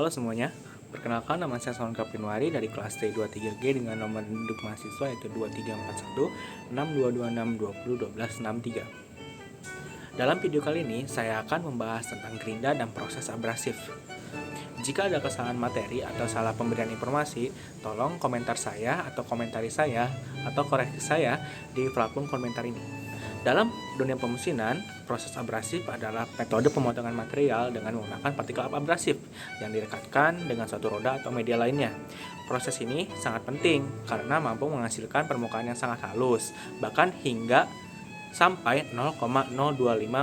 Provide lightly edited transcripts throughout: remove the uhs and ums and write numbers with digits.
Halo semuanya, perkenalkan nama saya Sawan Kapinwari dari kelas T23G dengan nomor induk mahasiswa yaitu 2341 6226 20 12 63. Dalam video kali ini, saya akan membahas tentang gerinda dan proses abrasif. Jika ada kesalahan materi atau salah pemberian informasi, tolong komentar saya atau komentari saya atau koreksi saya di platform komentar ini. Dalam dunia pemesinan, proses abrasif adalah metode pemotongan material dengan menggunakan partikel abrasif yang direkatkan dengan suatu roda atau media lainnya. Proses ini sangat penting karena mampu menghasilkan permukaan yang sangat halus, bahkan hingga sampai 0,025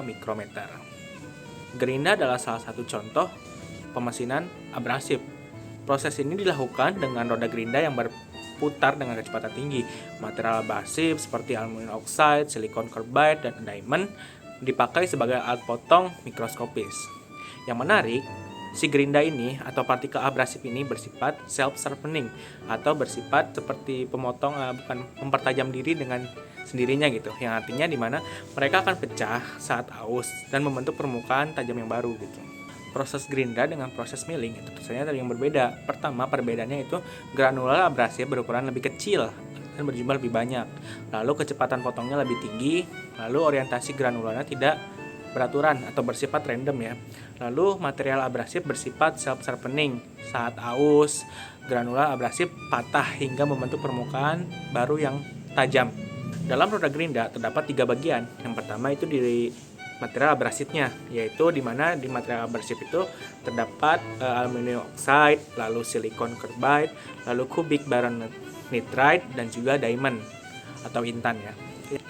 mikrometer. Gerinda adalah salah satu contoh pemesinan abrasif. Proses ini dilakukan dengan roda gerinda yang berputar dengan kecepatan tinggi. Material abrasif seperti aluminium oxide, silikon carbide, dan diamond dipakai sebagai alat potong mikroskopis. Yang menarik, si gerinda ini atau partikel abrasif ini bersifat self-sharpening atau bersifat seperti pemotong bukan mempertajam diri dengan sendirinya gitu. Yang artinya di mana mereka akan pecah saat aus dan membentuk permukaan tajam yang baru gitu. Proses gerinda dengan proses milling itu tentunya ada yang berbeda. Pertama, perbedaannya itu granular abrasif berukuran lebih kecil dan berjumlah lebih banyak. Lalu kecepatan potongnya lebih tinggi, lalu orientasi granularnya tidak beraturan atau bersifat random ya. Lalu material abrasif bersifat self-sharpening. Saat aus, granular abrasif patah hingga membentuk permukaan baru yang tajam. Dalam roda gerinda terdapat 3 bagian. Yang pertama itu di material abrasifnya, yaitu di mana di material abrasif itu terdapat aluminium oxide, lalu silikon carbide, lalu cubic boron nitride, dan juga diamond atau intan ya.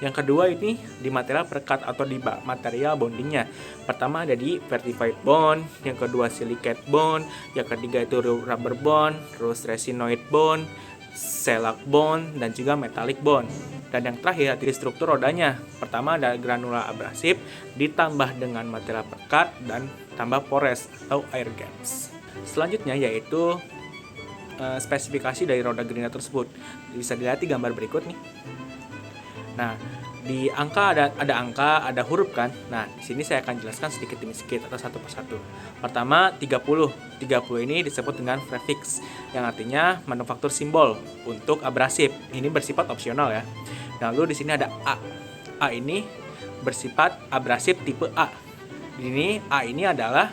Yang kedua ini di material perekat atau di material bondingnya. Pertama ada di vertified bond, yang kedua silicate bond, yang ketiga itu rubber bond, terus resinoid bond, shellac bond, dan juga metallic bond. Dan yang terakhir di struktur rodanya. Pertama ada granular abrasif ditambah dengan material perekat dan tambah pores atau air gaps. Selanjutnya yaitu spesifikasi dari roda gerinda tersebut. Bisa dilihat di gambar berikut nih. Nah, di angka ada angka, ada huruf kan. Nah, di sini saya akan jelaskan sedikit demi sedikit atau satu persatu. Pertama, 30. 30 ini disebut dengan prefix yang artinya manufaktur simbol untuk abrasif. Ini bersifat opsional ya. Lalu di sini ada A. A ini bersifat abrasif tipe A. Ini A ini adalah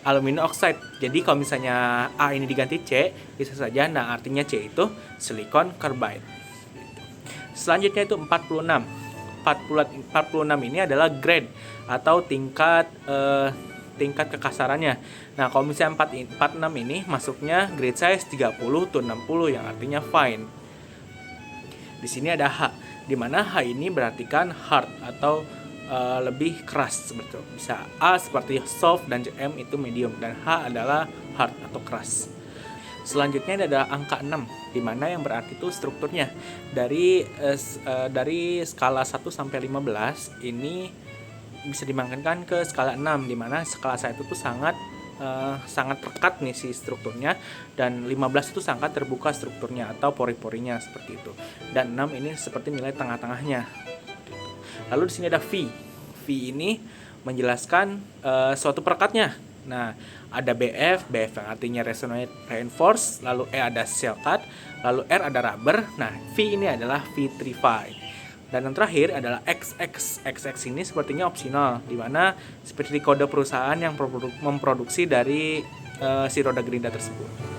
aluminium oxide. Jadi kalau misalnya A ini diganti C, bisa saja nah artinya C itu silikon carbide. Selanjutnya itu 46. 46 ini adalah grade atau tingkat kekasarannya. Nah, kalau misalnya 46 ini masuknya grade size 30 to 60 yang artinya fine. Di sini ada H, di mana H ini berartikan hard atau lebih keras seperti itu. Bisa A seperti soft dan M itu medium dan H adalah hard atau keras. Selanjutnya ada angka 6, di mana yang berarti itu strukturnya dari skala 1 sampai 15 ini bisa dimakamkan ke skala 6, di mana skala 1 itu sangat pekat nih si strukturnya, dan 15 itu sangat terbuka strukturnya atau pori-porinya seperti itu. Dan 6 ini seperti nilai tengah-tengahnya. Lalu di sini ada V. V ini menjelaskan suatu perekatnya. Nah, ada BF yang artinya resonate reinforce, lalu E ada shell cut, lalu R ada rubber. Nah, V ini adalah vitrified. Dan yang terakhir adalah XX. XX ini sepertinya opsional, di mana seperti kode perusahaan yang memproduksi dari si roda gerinda tersebut.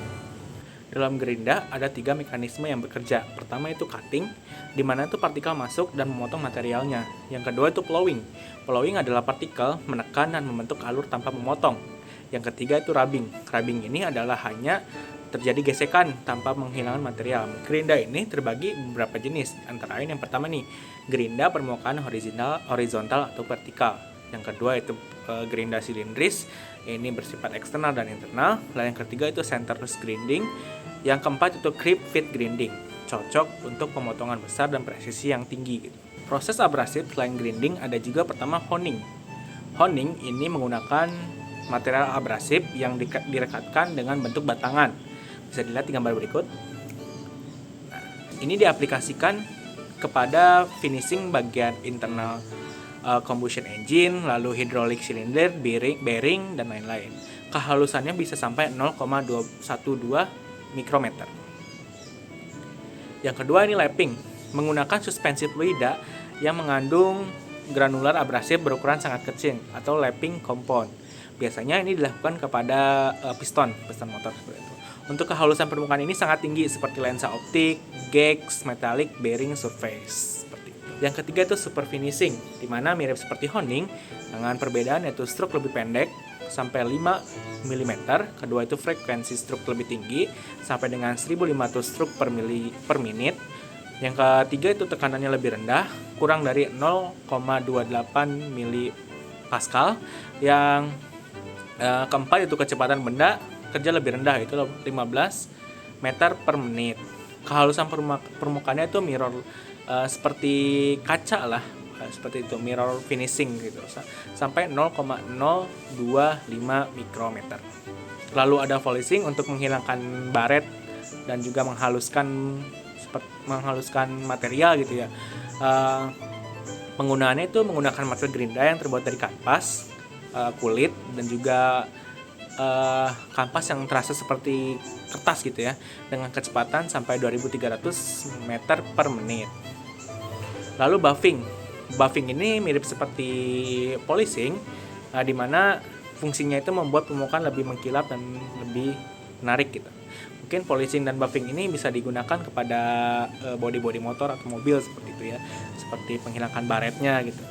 Dalam gerinda ada 3 mekanisme yang bekerja. Pertama itu cutting, di mana itu partikel masuk dan memotong materialnya. Yang kedua itu plowing. Plowing adalah partikel menekan dan membentuk alur tanpa memotong. Yang ketiga itu rubbing. Rubbing ini adalah hanya terjadi gesekan tanpa menghilangkan material. Gerinda ini terbagi beberapa jenis. Antara lain yang pertama nih, gerinda permukaan horizontal atau vertikal. Yang kedua itu gerinda silindris, ini bersifat eksternal dan internal. Lalu yang ketiga itu centerless grinding. Yang keempat itu creep fit grinding, cocok untuk pemotongan besar dan presisi yang tinggi. Proses abrasif selain grinding ada juga pertama honing. Honing ini menggunakan material abrasif yang direkatkan dengan bentuk batangan. Bisa dilihat di gambar berikut. Nah, ini diaplikasikan kepada finishing bagian internal combustion engine, lalu hydraulic cylinder, bearing dan lain-lain. kehalusannya bisa sampai 0,212 mikrometer. Yang kedua ini lapping, menggunakan suspensi fluida yang mengandung granular abrasif berukuran sangat kecil atau lapping compound. Biasanya ini dilakukan kepada piston motor seperti itu. Untuk kehalusan permukaan ini sangat tinggi seperti lensa optik, gags, metalik, bearing, surface seperti itu. Yang ketiga itu super finishing, di mana mirip seperti honing dengan perbedaan yaitu stroke lebih pendek sampai 5 mm. Kedua itu frekuensi stroke lebih tinggi sampai dengan 1500 stroke per menit. Yang ketiga itu tekanannya lebih rendah, kurang dari 0,28 mPa. Yang keempat itu kecepatan benda kerja lebih rendah, itu 15 meter per menit. Kehalusan permukaannya itu mirror seperti kaca lah, seperti itu, mirror finishing gitu, sampai 0,025 mikrometer. Lalu ada polishing untuk menghilangkan baret dan juga menghaluskan material gitu ya. Penggunaannya itu menggunakan material gerinda yang terbuat dari kanvas, kulit, dan juga kanvas yang terasa seperti kertas gitu ya, dengan kecepatan sampai 2300 meter per menit. Lalu buffing ini mirip seperti polishing, di mana fungsinya itu membuat permukaan lebih mengkilap dan lebih menarik gitu. Mungkin polishing dan buffing ini bisa digunakan kepada bodi motor atau mobil seperti itu ya, seperti menghilangkan baretnya gitu.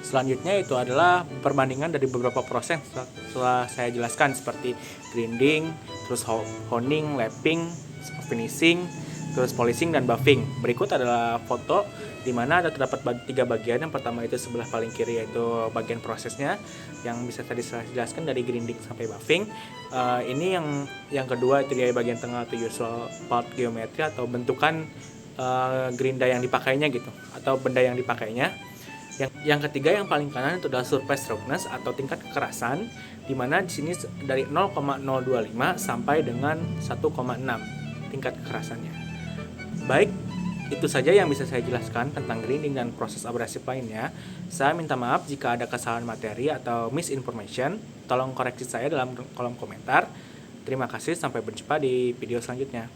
Selanjutnya itu adalah perbandingan dari beberapa proses setelah saya jelaskan, seperti grinding, terus honing, lapping, finishing, terus polishing dan buffing. Berikut adalah foto di mana terdapat 3 bagian. Yang pertama itu sebelah paling kiri, yaitu bagian prosesnya yang bisa tadi saya jelaskan dari grinding sampai buffing. Ini yang kedua itu di bagian tengah atau usual part geometri atau bentukan gerinda yang dipakainya gitu, atau benda yang dipakainya. Yang ketiga yang paling kanan itu adalah surface roughness atau tingkat kekerasan, di mana di sini dari 0,025 sampai dengan 1,6 tingkat kekerasannya. Baik, itu saja yang bisa saya jelaskan tentang grinding dan proses abrasif lainnya. Saya minta maaf jika ada kesalahan materi atau misinformation. Tolong koreksi saya dalam kolom komentar. Terima kasih, sampai berjumpa di video selanjutnya.